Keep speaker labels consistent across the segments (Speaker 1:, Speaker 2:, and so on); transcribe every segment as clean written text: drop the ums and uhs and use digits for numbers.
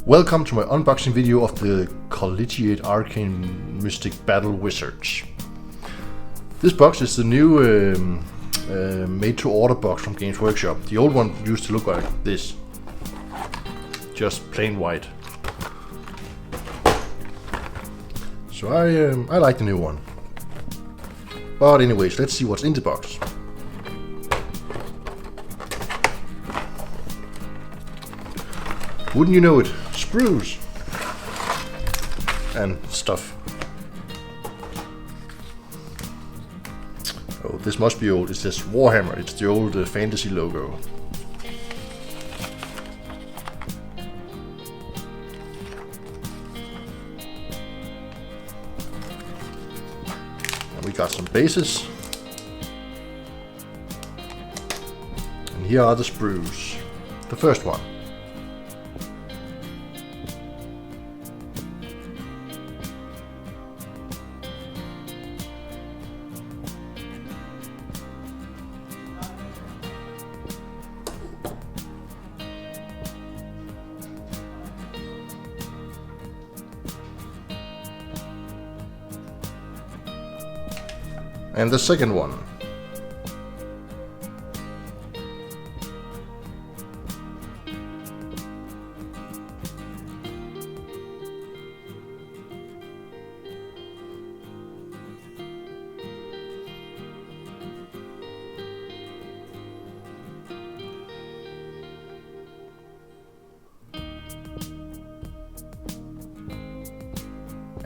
Speaker 1: Welcome to my unboxing video of the Collegiate Arcane Mystic Battle Wizards. This box is the new made-to-order box from Games Workshop. The old one used to look like this, just plain white. So I like the new one. But anyways, let's see what's in the box. Wouldn't you know it, sprues and stuff. Oh, this must be old. It says Warhammer. It's the old fantasy logo. And we got some bases. And here are the sprues. The first one. And the second one.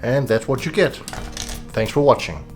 Speaker 1: And that's what you get. Thanks for watching.